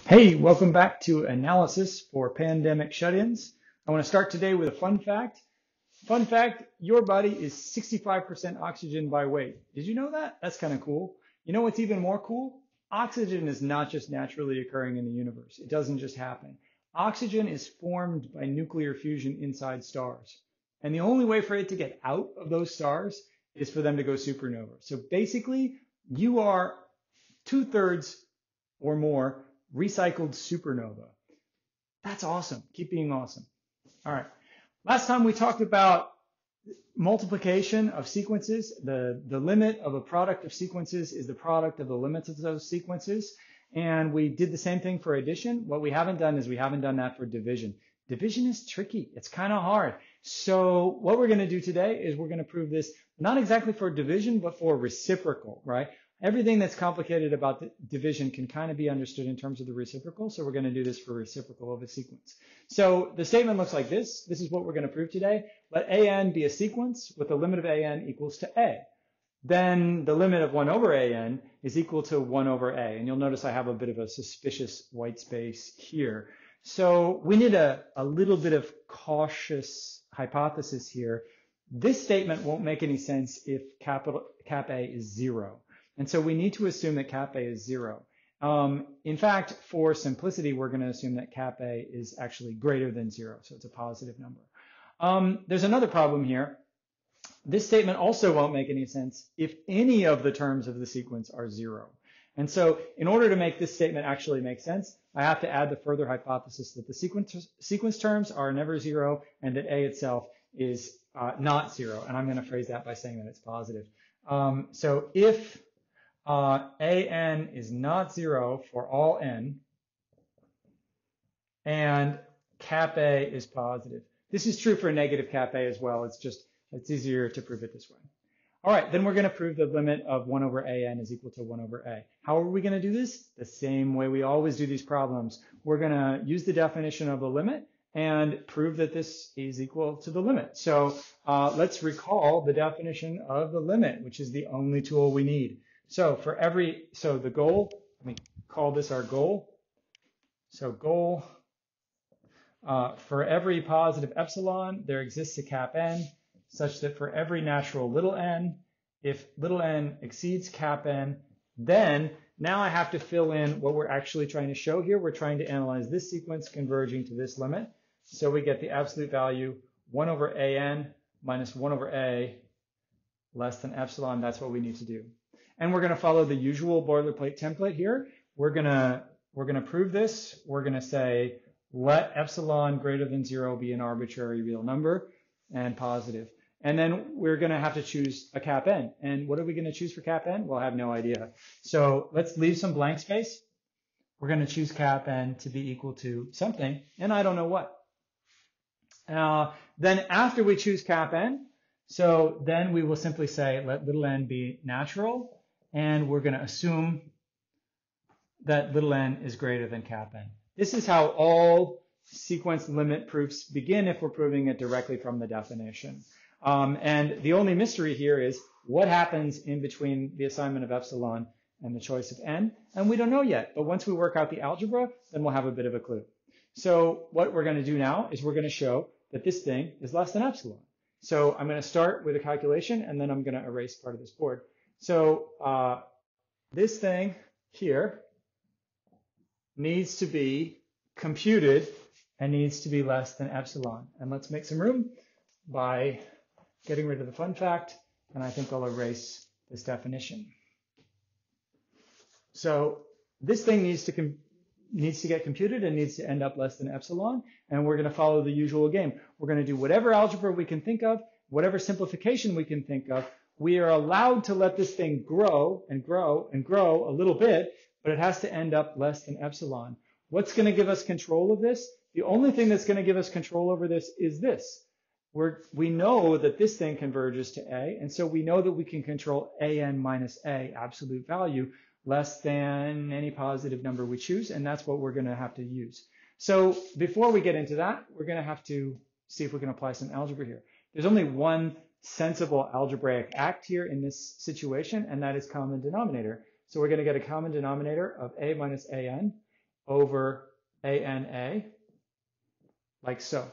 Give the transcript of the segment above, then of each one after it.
Hey, welcome back to Analysis for Pandemic Shut-ins. I want to start today with a fun fact. Fun fact, your body is 65% oxygen by weight. Did you know that? That's kind of cool. You know what's even more cool? Oxygen is not just naturally occurring in the universe. It doesn't just happen. Oxygen is formed by nuclear fusion inside stars. And the only way for it to get out of those stars is for them to go supernova. So basically, you are 2/3 or more recycled supernova. That's awesome. Keep being awesome. All right. Last time we talked about multiplication of sequences. The limit of a product of sequences is the product of the limits of those sequences. And we did the same thing for addition. What we haven't done is we haven't done that for division. Division is tricky. It's kind of hard. So what we're going to do today is we're going to prove this not exactly for division, but for reciprocal, right? Everything that's complicated about the division can kind of be understood in terms of the reciprocal. So we're going to do this for reciprocal of a sequence. So the statement looks like this. This is what we're going to prove today. Let an be a sequence with the limit of an equals to a. Then the limit of 1 over an is equal to 1 over a. And you'll notice I have a bit of a suspicious white space here. So we need a little bit of cautious hypothesis here. This statement won't make any sense if cap A is 0. And so we need to assume that cap A is 0. In fact, for simplicity, we're going to assume that cap A is actually greater than 0. So it's a positive number. There's another problem here. This statement also won't make any sense if any of the terms of the sequence are 0. And so in order to make this statement actually make sense, I have to add the further hypothesis that the sequence terms are never 0 and that A itself is not 0. And I'm going to phrase that by saying that it's positive. So if an is not 0 for all n, and cap A is positive. This is true for negative cap A as well. It's easier to prove it this way. All right, then we're going to prove the limit of 1 over an is equal to 1 over a. How are we going to do this? The same way we always do these problems. We're going to use the definition of the limit and prove that this is equal to the limit. So let's recall the definition of the limit, which is the only tool we need. So the goal, let me call this our goal. So goal, for every positive epsilon, there exists a cap n, such that for every natural little n, if little n exceeds cap n, then now I have to fill in what we're actually trying to show here. We're trying to analyze this sequence converging to this limit. So we get the absolute value 1 over an minus 1 over a less than epsilon. That's what we need to do. And we're going to follow the usual boilerplate template here. We're going to prove this. We're going to say let epsilon greater than 0 be an arbitrary real number and positive. And then we're going to have to choose a cap n. And what are we going to choose for cap n? Well, I have no idea. So let's leave some blank space. We're going to choose cap n to be equal to something, and I don't know what. Then after we choose cap n, so then we will simply say let little n be natural. And we're going to assume that little n is greater than cap n. This is how all sequence limit proofs begin if we're proving it directly from the definition. And the only mystery here is what happens in between the assignment of epsilon and the choice of n. And we don't know yet. But once we work out the algebra, then we'll have a bit of a clue. So what we're going to do now is we're going to show that this thing is less than epsilon. So I'm going to start with a calculation, and then I'm going to erase part of this board. So this thing here needs to be computed and needs to be less than epsilon. And let's make some room by getting rid of the fun fact, and I think I'll erase this definition. So this thing needs to get computed and needs to end up less than epsilon, and we're going to follow the usual game. We're going to do whatever algebra we can think of, whatever simplification we can think of. We are allowed to let this thing grow and grow and grow a little bit, but it has to end up less than epsilon. What's going to give us control of this? The only thing that's going to give us control over this is this. We know that this thing converges to A, and so we know that we can control an minus a, absolute value, less than any positive number we choose, and that's what we're going to have to use. So before we get into that, we're going to have to see if we can apply some algebra here. There's only one sensible algebraic act here in this situation, and that is common denominator. So we're going to get a common denominator of a minus an, over ANA, like so.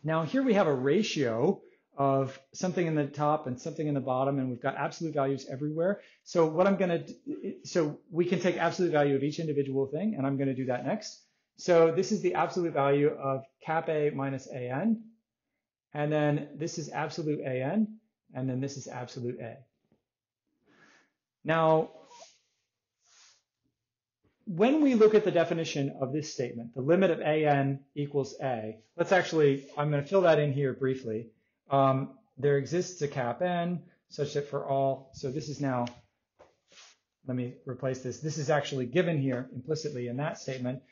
Now here we have a ratio of something in the top and something in the bottom, and we've got absolute values everywhere. So what I'm going to do, so we can take absolute value of each individual thing, and I'm going to do that next. So this is the absolute value of cap A minus AN, and then this is absolute AN, and then this is absolute A. Now, when we look at the definition of this statement, the limit of AN equals A, let's actually, I'm going to fill that in here briefly. There exists a cap N such that for all, so this is now, let me replace this. This is actually given here implicitly in that statement.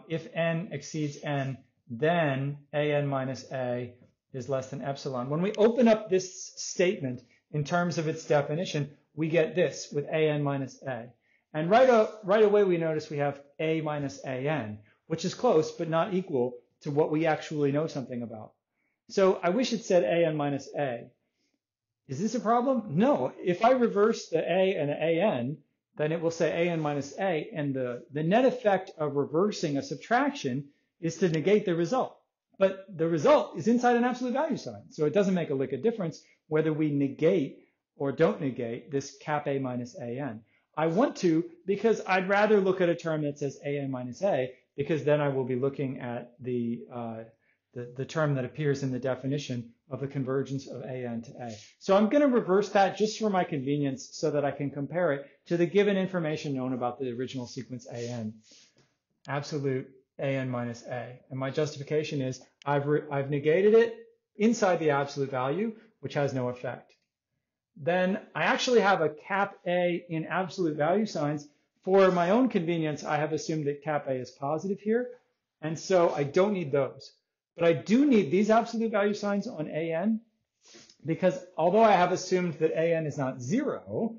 If N exceeds N, then AN minus A is less than epsilon. When we open up this statement in terms of its definition, we get this with AN minus A. And right away we notice we have A minus AN, which is close but not equal to what we actually know something about. So I wish it said AN minus A. Is this a problem? No. If I reverse the A and the AN, then it will say AN minus A, and the net effect of reversing a subtraction is to negate the result. But the result is inside an absolute value sign, so it doesn't make a lick of difference whether we negate or don't negate this cap A minus AN. I want to because I'd rather look at a term that says AN minus A, because then I will be looking at the term that appears in the definition of the convergence of AN to A. So I'm going to reverse that just for my convenience so that I can compare it to the given information known about the original sequence AN, absolute AN minus A. And my justification is I've negated it inside the absolute value, which has no effect. Then I actually have a cap A in absolute value signs. For my own convenience, I have assumed that cap A is positive here, and so I don't need those. But I do need these absolute value signs on AN, because although I have assumed that AN is not 0,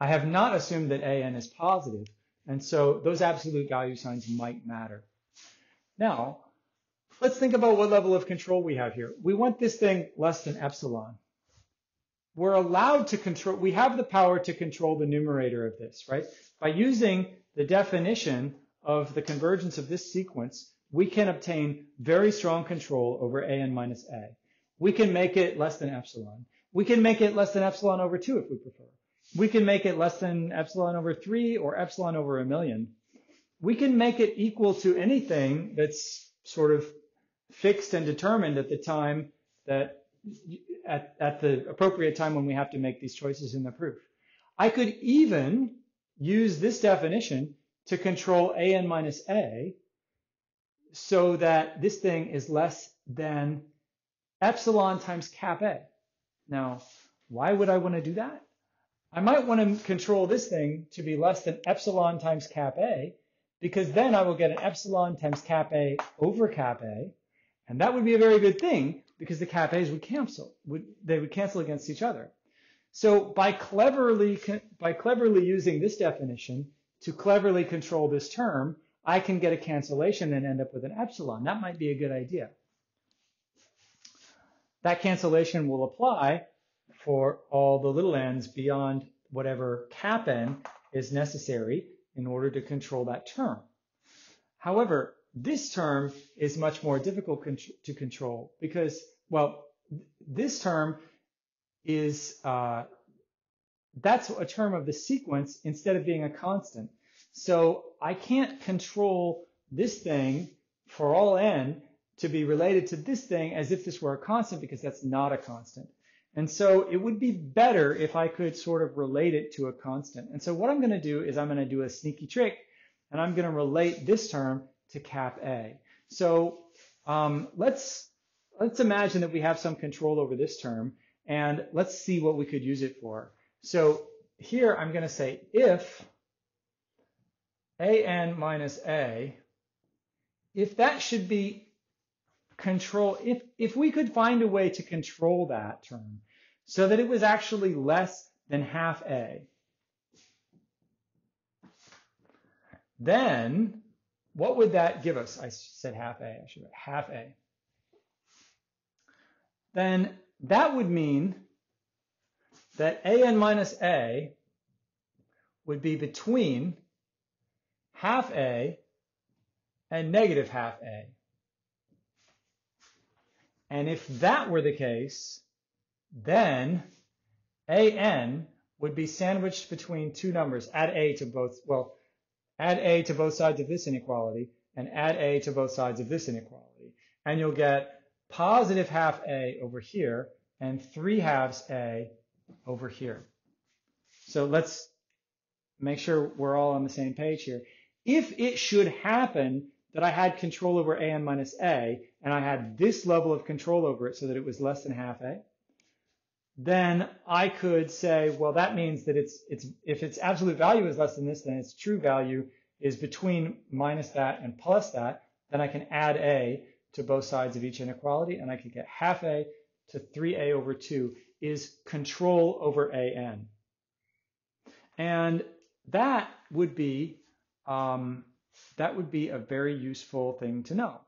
I have not assumed that AN is positive, and so those absolute value signs might matter. Now, let's think about what level of control we have here. We want this thing less than epsilon. We're allowed to control, we have the power to control the numerator of this, right? By using the definition of the convergence of this sequence, we can obtain very strong control over AN minus A. We can make it less than epsilon. We can make it less than epsilon over 2 if we prefer. We can make it less than epsilon over 3 or epsilon over 1,000,000. We can make it equal to anything that's sort of fixed and determined at the time that at the appropriate time when we have to make these choices in the proof. I could even use this definition to control AN minus A so that this thing is less than epsilon times cap A. Now, why would I want to do that? I might want to control this thing to be less than epsilon times cap A, because then I will get an epsilon times cap A over cap A, and that would be a very good thing because the cap A's would cancel. They would cancel against each other. So by cleverly using this definition to cleverly control this term, I can get a cancellation and end up with an epsilon. That might be a good idea. That cancellation will apply for all the little n's beyond whatever cap n is necessary in order to control that term. However, this term is much more difficult to control because, well, this term is, that's a term of the sequence instead of being a constant. So I can't control this thing for all n to be related to this thing as if this were a constant, because that's not a constant. And so it would be better if I could sort of relate it to a constant. And so what I'm going to do is I'm going to do a sneaky trick, and I'm going to relate this term to cap A. So let's imagine that we have some control over this term, and let's see what we could use it for. So here I'm going to say if AN minus A, if that should be control, if we could find a way to control that term so that it was actually less than half A, then what would that give us? I said half A, I should have half A. Then that would mean that AN minus A would be between half A and negative half a. And if that were the case, then an would be sandwiched between two numbers. Add a to both sides of this inequality and add a to both sides of this inequality. And you'll get positive half a over here and 3/2 a over here. So let's make sure we're all on the same page here. If it should happen that I had control over an minus a, and I had this level of control over it so that it was less than half a, then I could say, well, that means that if its absolute value is less than this, then its true value is between minus that and plus that. Then I can add a to both sides of each inequality, and I could get half a to 3a over 2 is control over an. And that would be a very useful thing to know.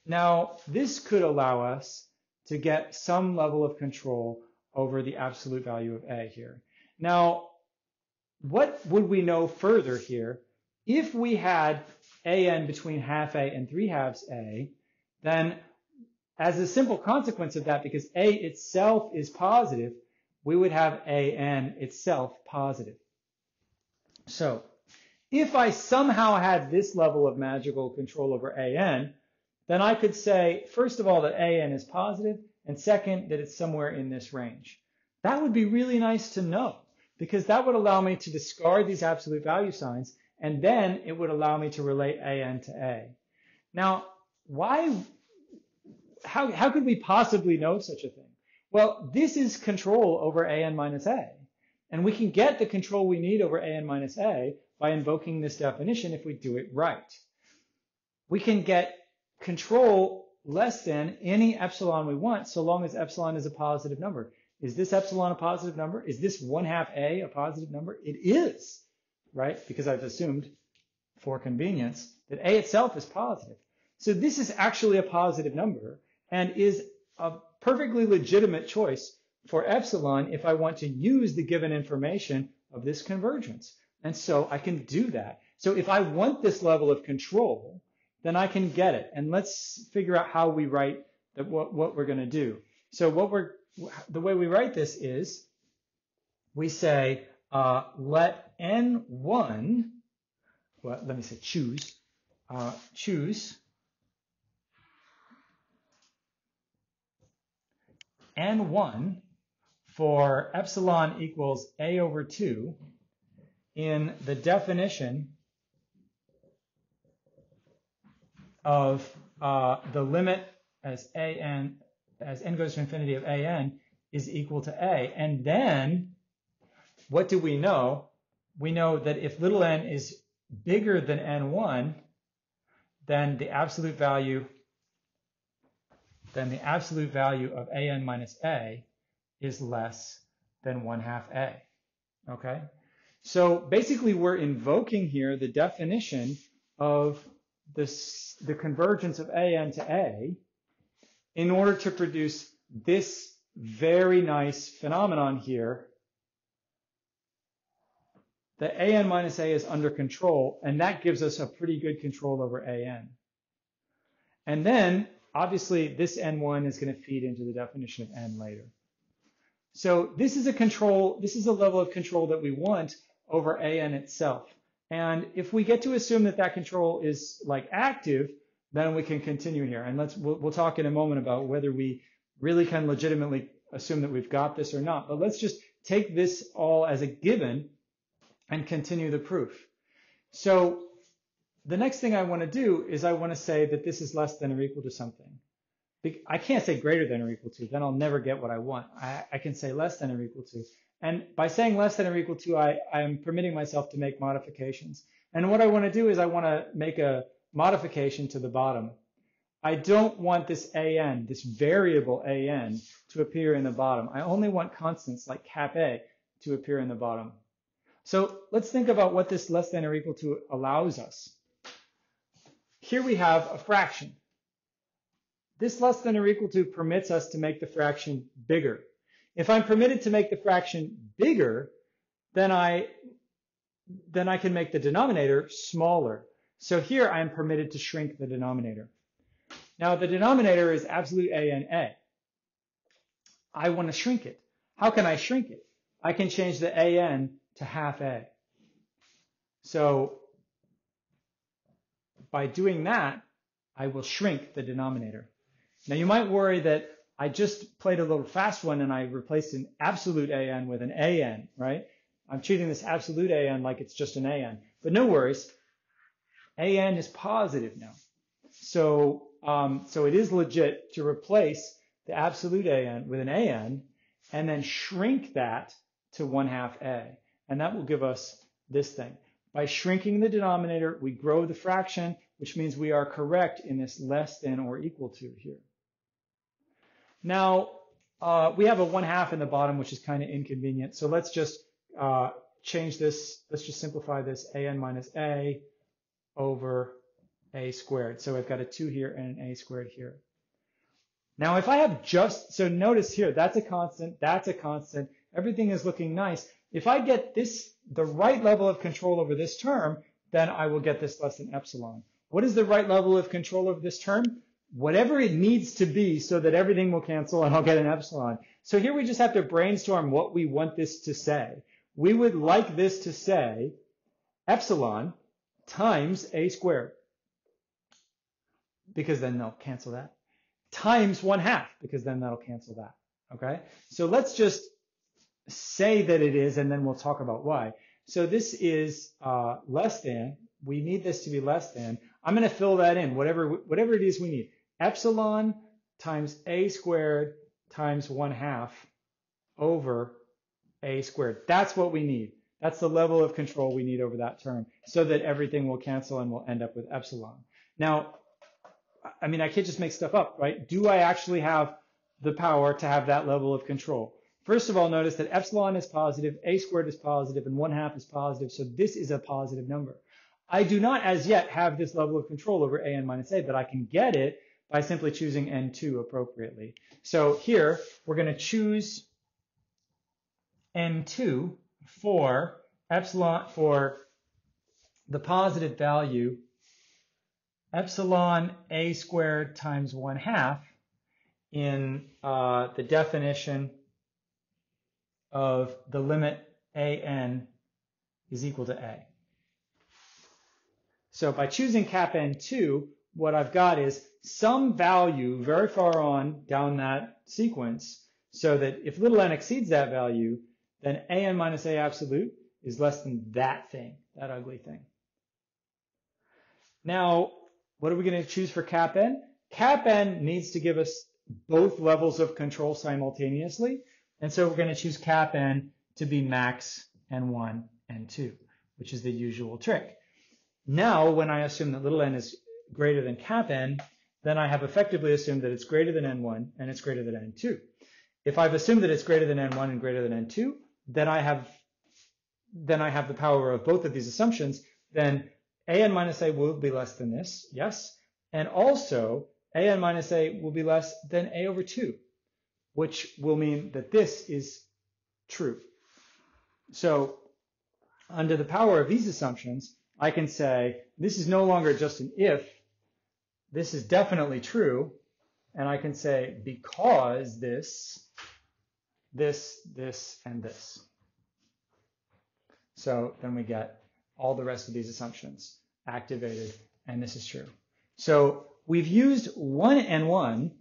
Now, this could allow us to get some level of control over the absolute value of a here. Now, what would we know further here? If we had an between half a and 3/2 a, then as a simple consequence of that, because a itself is positive, we would have an itself positive. So if I somehow had this level of magical control over an, then I could say, first of all, that an is positive, and second, that it's somewhere in this range. That would be really nice to know, because that would allow me to discard these absolute value signs, and then it would allow me to relate an to a. Now, how could we possibly know such a thing? Well, this is control over an minus a, and we can get the control we need over an minus a by invoking this definition if we do it right. We can get control less than any epsilon we want, so long as epsilon is a positive number. Is this epsilon a positive number? Is this 1/2 a positive number? It is, right? Because I've assumed, for convenience, that a itself is positive. So this is actually a positive number and is a perfectly legitimate choice for epsilon if I want to use the given information of this convergence. And so I can do that. So if I want this level of control, then I can get it. And let's figure out how we write what we're going to do. So the way we write this is we say let n1, well, let me say choose n1 for epsilon equals a over 2 in the definition of the limit as n goes to infinity of an is equal to a. And then what do we know? We know that if little n is bigger than n1, then the absolute value of an minus a is less than 1/2 a. Okay? So basically we're invoking here the definition of the convergence of an to a in order to produce this very nice phenomenon here, that an minus a is under control, and that gives us a pretty good control over an. And then, obviously, this n1 is going to feed into the definition of n later. So this is a level of control that we want over an itself. And if we get to assume that that control is like active, then we can continue here. And we'll talk in a moment about whether we really can legitimately assume that we've got this or not. But let's just take this all as a given and continue the proof. So the next thing I want to do is I want to say that this is less than or equal to something. I can't say greater than or equal to, then I'll never get what I want. I can say less than or equal to. And by saying less than or equal to, I'm permitting myself to make modifications. And what I want to do is I want to make a modification to the bottom. I don't want this an, this variable an, to appear in the bottom. I only want constants like cap a to appear in the bottom. So let's think about what this less than or equal to allows us. Here we have a fraction. This less than or equal to permits us to make the fraction bigger. If I'm permitted to make the fraction bigger, then I can make the denominator smaller. So here I am permitted to shrink the denominator. Now the denominator is absolute a and a. I want to shrink it. How can I shrink it? I can change the an to half a. So by doing that, I will shrink the denominator. Now you might worry that I just played a little fast one and I replaced an absolute an with an an, right? I'm treating this absolute an like it's just an an. But no worries, an is positive now. So, so it is legit to replace the absolute an with an an and then shrink that to 1/2 a. And that will give us this thing. By shrinking the denominator, we grow the fraction, which means we are correct in this less than or equal to here. Now, we have a 1/2 in the bottom, which is kind of inconvenient. So let's just change this. Let's just simplify this an minus a over a squared. So I've got a 2 here and an a squared here. Now, if I have just, so notice here, that's a constant, everything is looking nice. If I get this, the right level of control over this term, then I will get this less than epsilon. What is the right level of control over this term? Whatever it needs to be so that everything will cancel and I'll get an epsilon. So here we just have to brainstorm what we want this to say. We would like this to say epsilon times a squared, because then they'll cancel that, times 1/2, because then that'll cancel that, okay? So let's just say that it is, and then we'll talk about why. So this is less than, we need this to be less than, I'm gonna fill that in, whatever it is we need. Epsilon times a squared times 1/2 over a squared. That's what we need. That's the level of control we need over that term so that everything will cancel and we'll end up with epsilon. Now, I mean, I can't just make stuff up, right? Do I actually have the power to have that level of control? First of all, notice that epsilon is positive, a squared is positive, and 1/2 is positive, so this is a positive number. I do not as yet have this level of control over an minus a, but I can get it by simply choosing n2 appropriately. So here, we're going to choose n2 for epsilon, for the positive value, epsilon a squared times 1/2 in the definition of the limit an is equal to a. So by choosing cap n2, what I've got is some value very far on down that sequence, so that if little n exceeds that value, then an minus a absolute is less than that thing, that ugly thing. Now, what are we going to choose for cap n? Cap n needs to give us both levels of control simultaneously, and so we're going to choose cap n to be max n1, n2, which is the usual trick. Now, when I assume that little n is greater than cap n, then I have effectively assumed that it's greater than n1 and it's greater than n2. If I've assumed that it's greater than n1 and greater than n2, then I have the power of both of these assumptions. Then an minus a will be less than this, yes, and also an minus a will be less than a over 2, which will mean that this is true. So under the power of these assumptions, I can say this is no longer just an if, this is definitely true, and I can say because this, and this. So then we get all the rest of these assumptions activated, and this is true. So we've used 1 and 1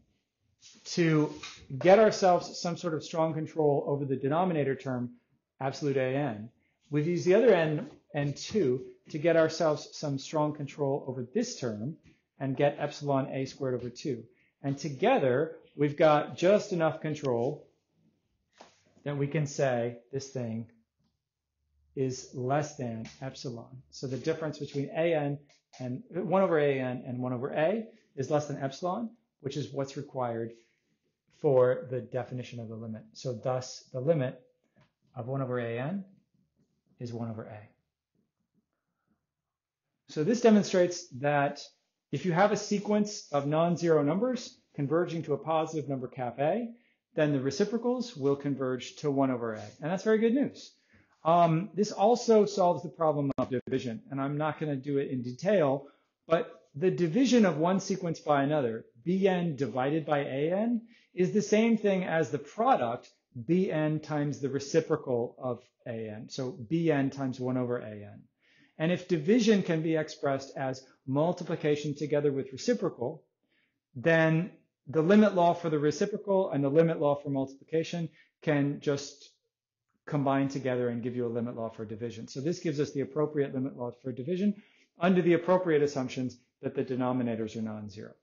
to get ourselves some sort of strong control over the denominator term, absolute an. We've used the other n and 2 to get ourselves some strong control over this term and get epsilon a squared over 2. And together, we've got just enough control that we can say this thing is less than epsilon. So the difference between an and 1 over an and 1 over a is less than epsilon, which is what's required for the definition of the limit. So thus, the limit of 1 over an is 1 over a. So this demonstrates that if you have a sequence of non-zero numbers converging to a positive number cap a, then the reciprocals will converge to 1 over a. And that's very good news. This also solves the problem of division, and I'm not going to do it in detail, but the division of one sequence by another, bn divided by an, is the same thing as the product bn times the reciprocal of an, so bn times 1 over an. And if division can be expressed as multiplication together with reciprocal, then the limit law for the reciprocal and the limit law for multiplication can just combine together and give you a limit law for division. So this gives us the appropriate limit law for division under the appropriate assumptions that the denominators are non-zero.